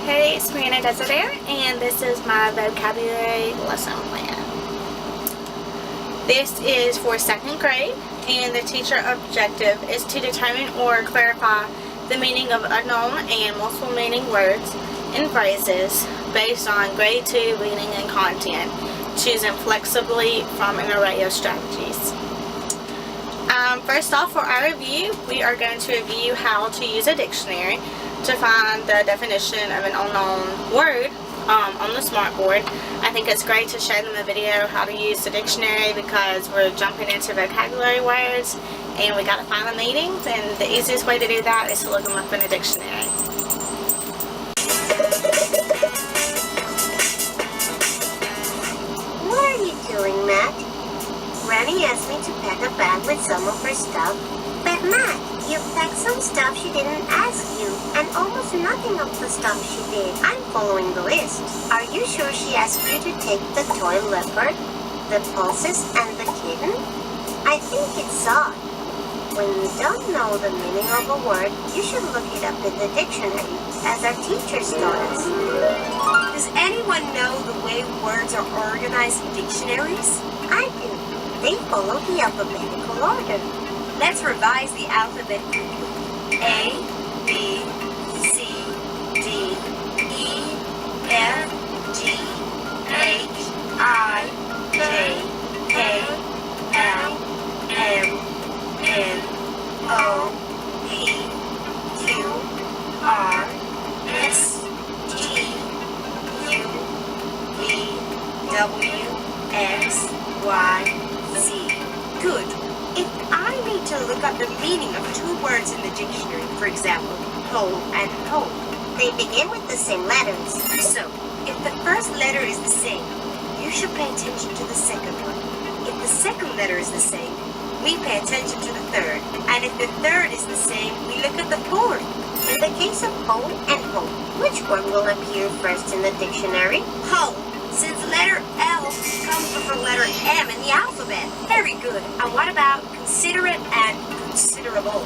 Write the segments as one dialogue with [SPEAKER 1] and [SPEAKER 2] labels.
[SPEAKER 1] Hey, it's Marina Desiree, and this is my vocabulary lesson plan. This is for 2nd grade, and the teacher objective is to determine or clarify the meaning of unknown and multiple meaning words and phrases based on grade 2 reading and content, choosing flexibly from an array of strategies. First off, for our review, we are going to review how to use a dictionary to find the definition of an unknown word on the smartboard. I think it's great to show them a video how to use the dictionary because we're jumping into vocabulary words and we got to find the meanings, and the easiest way to do that is to look them up in a dictionary.
[SPEAKER 2] What are you doing, Matt? Granny asked me to pack a bag with some of her stuff, but Matt, you packed some stuff she didn't ask you, and almost nothing of the stuff she did. I'm following the list. Are you sure she asked you to take the toy leopard, the pulses, and the kitten? I think it's odd. When you don't know the meaning of a word, you should look it up in the dictionary, as our teachers taught us.
[SPEAKER 3] Does anyone know the way words are organized in dictionaries?
[SPEAKER 2] I do. They follow the alphabetical order.
[SPEAKER 3] Let's revise the alphabet. A, B, C, D, E, F, G, H, I, J, K, L, M, N, O, P, Q, R, S, T, U, V, W, X, Y, Z. Good. If I need to look up the meaning of two words in the dictionary, for example, whole and whole,
[SPEAKER 2] They begin with the same letters.
[SPEAKER 3] so if the first letter is the same, you should pay attention to the second one. If the second letter is the same, we pay attention to the third. And if the third is the same, we look at the fourth.
[SPEAKER 2] In the case of whole and whole, which word will appear first in the dictionary?
[SPEAKER 3] Whole, since letter L comes before letter M in the alphabet. Very good. And what about considerate and considerable?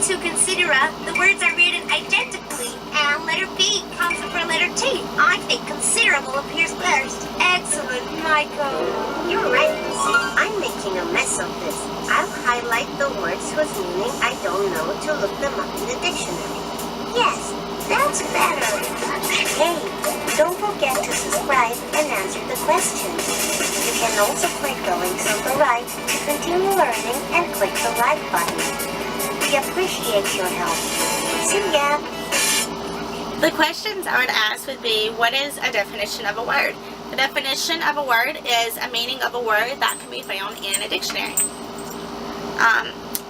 [SPEAKER 3] To considera, the words are written identically, and letter B comes before letter T. I think considerable appears first. Excellent, Michael.
[SPEAKER 2] You're right, Lucy. I'm making a mess of this. I'll highlight the words whose meaning I don't know to look them up in the dictionary. Yes, that's better. Hey, don't forget to subscribe and answer the questions. You can also click the links on the right to continue learning and click the like button. We appreciate your help. See ya!
[SPEAKER 1] The questions I would ask would be, what is a definition of a word? The definition of a word is a meaning of a word that can be found in a dictionary.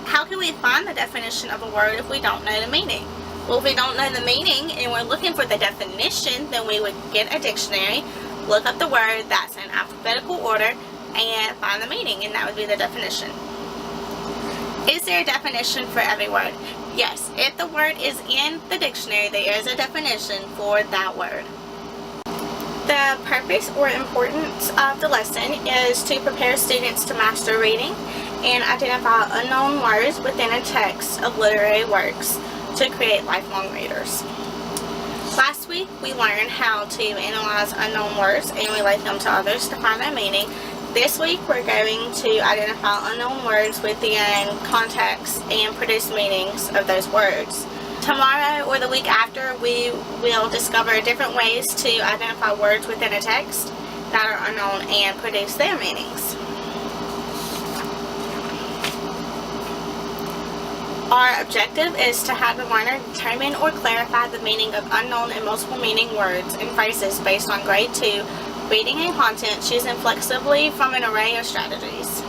[SPEAKER 1] How can we find the definition of a word if we don't know the meaning? Well, if we don't know the meaning and we're looking for the definition, then we would get a dictionary, look up the word that's in alphabetical order, and find the meaning, and that would be the definition. Is there a definition for every word? Yes, if the word is in the dictionary, there is a definition for that word. The purpose or importance of the lesson is to prepare students to master reading and identify unknown words within a text of literary works to create lifelong readers. Last week, we learned how to analyze unknown words and relate them to others to find their meaning. This week, we're going to identify unknown words within context and produce meanings of those words. Tomorrow or the week after, we will discover different ways to identify words within a text that are unknown and produce their meanings. Our objective is to have the learner determine or clarify the meaning of unknown and multiple meaning words and phrases based on grade 2 reading and content, choosing flexibly from an array of strategies.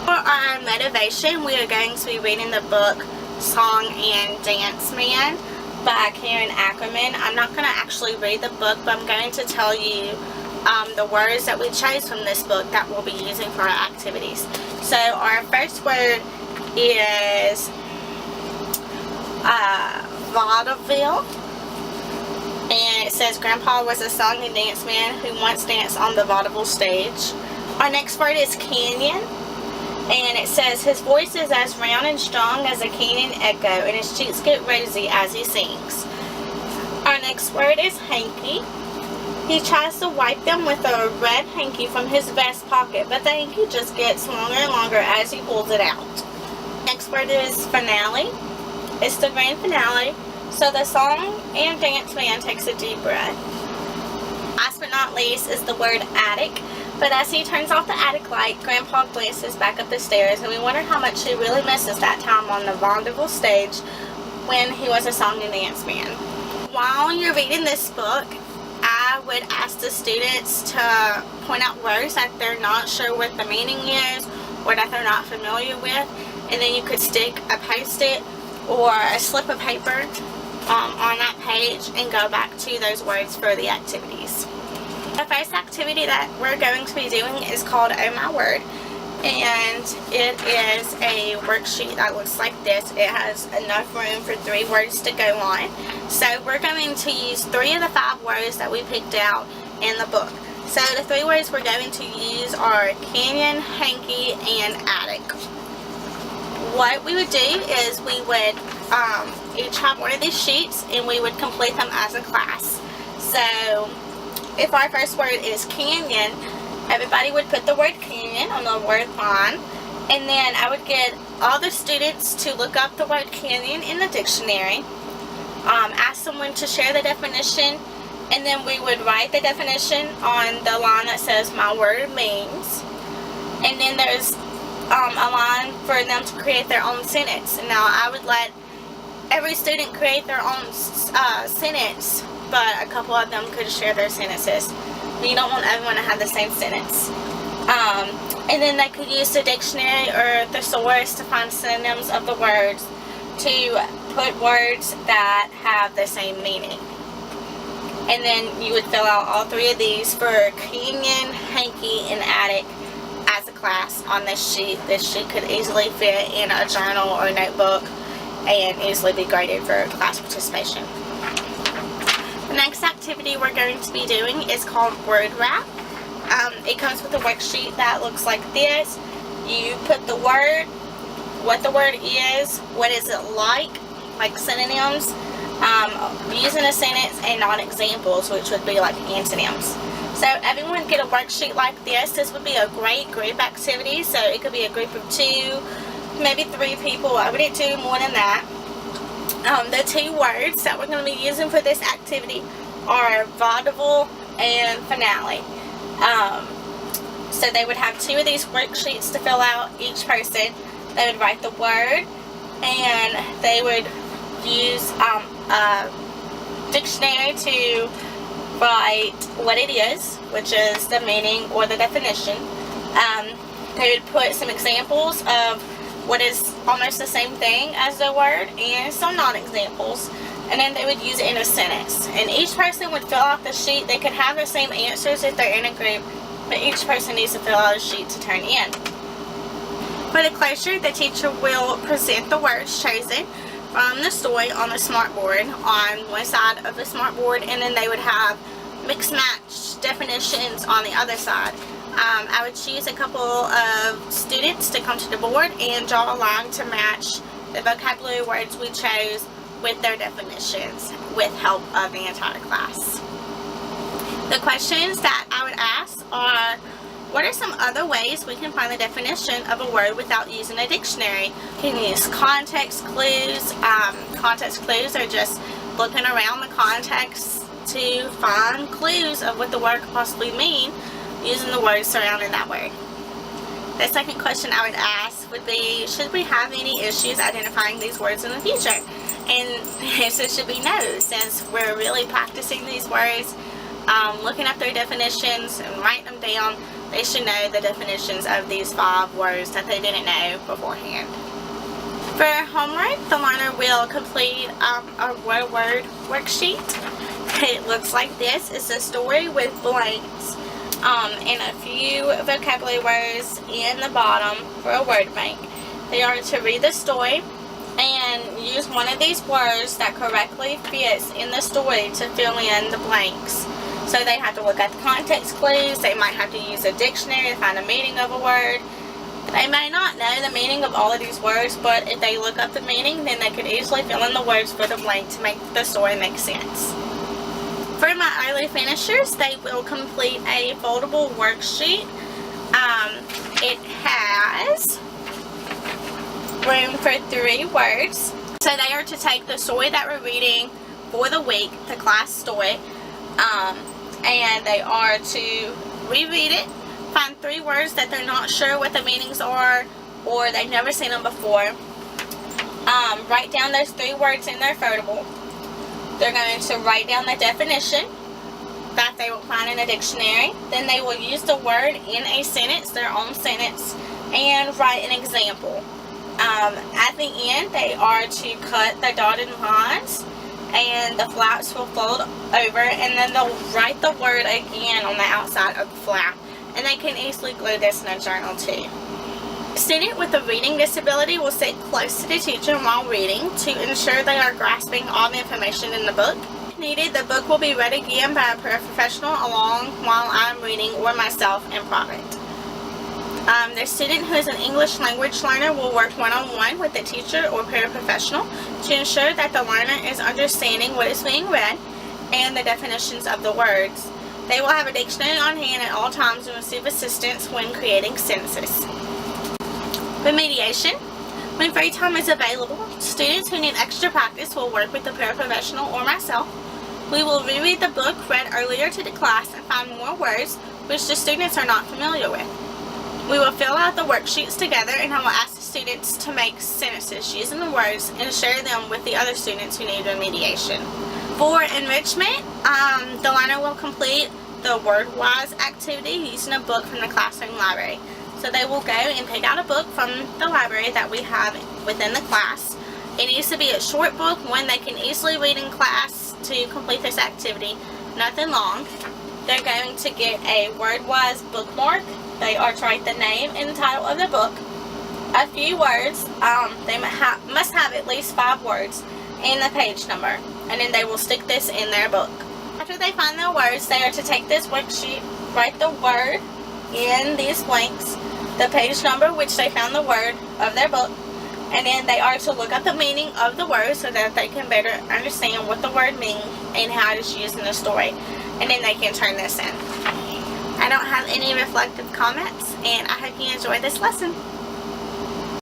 [SPEAKER 1] For our motivation, we are going to be reading the book Song and Dance Man by Karen Ackerman. I'm not going to actually read the book, but I'm going to tell you the words that we chose from this book that we'll be using for our activities. So our first word is vaudeville, and it says Grandpa was a song and dance man who once danced on the vaudeville stage. Our next word is canyon, and it says his voice is as round and strong as a canyon echo, and his cheeks get rosy as he sings. Our next word is hanky. He tries to wipe them with a red hanky from his vest pocket, but the hanky just gets longer and longer as he pulls it out. Next word is finale. It's the grand finale, so the song and dance band takes a deep breath. Last but not least is the word attic. But as he turns off the attic light, Grandpa glances back up the stairs, and we wonder how much he really misses that time on the vaudeville stage when he was a song and dance man. While you're reading this book, I would ask the students to point out words that they're not sure what the meaning is or that they're not familiar with, and then you could stick a post-it or a slip of paper on that page and go back to those words for the activities. The first activity that we're going to be doing is called Oh My Word, and it is a worksheet that looks like this. It has enough room for 3 words to go on. So we're going to use 3 of the 5 words that we picked out in the book. So the 3 words we're going to use are canyon, hanky, and attic. What we would do is we would each have one of these sheets and we would complete them as a class. So if our first word is canyon, everybody would put the word canyon on the word line, and then I would get all the students to look up the word canyon in the dictionary, ask someone to share the definition, and then we would write the definition on the line that says my word means, and then there's a line for them to create their own sentence. Now I would let every student create their own sentence, but a couple of them could share their sentences. You don't want everyone to have the same sentence. And then they could use the dictionary or thesaurus to find synonyms of the words to put words that have the same meaning. And then you would fill out all 3 of these for canyon, hanky, and attic as a class on this sheet. This sheet could easily fit in a journal or notebook and easily be graded for class participation. The next activity we're going to be doing is called Word Wrap. It comes with a worksheet that looks like this. You put the word, what the word is it like synonyms, using a sentence, and non-examples, which would be like antonyms. So everyone would get a worksheet like this. This would be a great group activity. So it could be a group of 2, maybe 3 people. I wouldn't do more than that. The 2 words that we're going to be using for this activity are vaudeville and finale. So they would have 2 of these worksheets to fill out each person. They would write the word, and they would use a dictionary to write what it is, which is the meaning or the definition. They would put some examples of what is almost the same thing as the word and some non-examples, and then they would use it in a sentence. And each person would fill out the sheet. They could have the same answers if they're in a group, but each person needs to fill out a sheet to turn in. For the closure, the teacher will present the words chosen from the story on the smartboard on one side of the smartboard, and then they would have mixed match definitions on the other side. I would choose a couple of students to come to the board and draw a line to match the vocabulary words we chose with their definitions with help of the entire class. The questions that I would ask are, what are some other ways we can find the definition of a word without using a dictionary? You can use context clues. Context clues are just looking around the context to find clues of what the word could possibly mean using the words surrounding that word. The second question I would ask would be, should we have any issues identifying these words in the future? And the answer should be no, since we're really practicing these words, looking up their definitions and writing them down. They should know the definitions of these 5 words that they didn't know beforehand. For homework, the learner will complete a word worksheet. It looks like this. It's a story with blanks and a few vocabulary words in the bottom for a word bank. They are to read the story and use one of these words that correctly fits in the story to fill in the blanks. So they have to look at the context clues. They might have to use a dictionary to find the meaning of a word. They may not know the meaning of all of these words, but if they look up the meaning, then they could easily fill in the words for the blank to make the story make sense. For my early finishers, they will complete a foldable worksheet. It has room for 3 words. So they are to take the story that we're reading for the week, the class story, and they are to reread it, find 3 words that they're not sure what the meanings are or they've never seen them before. Write down those 3 words in their foldable. They're going to write down the definition that they will find in a dictionary. Then they will use the word in a sentence, their own sentence, and write an example. At the end, they are to cut the dotted lines, and the flaps will fold over, and then they'll write the word again on the outside of the flap. And they can easily glue this in a journal too. A student with a reading disability will sit close to the teacher while reading to ensure they are grasping all the information in the book. If needed, the book will be read again by a paraprofessional along while I'm reading or myself in private. The student who is an English language learner will work one-on-one with the teacher or paraprofessional to ensure that the learner is understanding what is being read and the definitions of the words. They will have a dictionary on hand at all times and receive assistance when creating sentences. Remediation. When free time is available, students who need extra practice will work with the paraprofessional or myself. We will reread the book read earlier to the class and find more words which the students are not familiar with. We will fill out the worksheets together, and I will ask the students to make sentences using the words and share them with the other students who need remediation. For enrichment, the learner will complete the word-wise activity using a book from the classroom library. So they will go and pick out a book from the library that we have within the class. It needs to be a short book, one they can easily read in class to complete this activity, nothing long. They're going to get a word-wise bookmark. They are to write the name and the title of the book, a few words. They must have at least 5 words, and the page number, and then they will stick this in their book. After they find their words, they are to take this worksheet, write the word in these blanks, the page number which they found the word of their book, and then they are to look up the meaning of the word so that they can better understand what the word means and how it is used in the story, and then they can turn this in. I don't have any reflective comments, and I hope you enjoyed this lesson.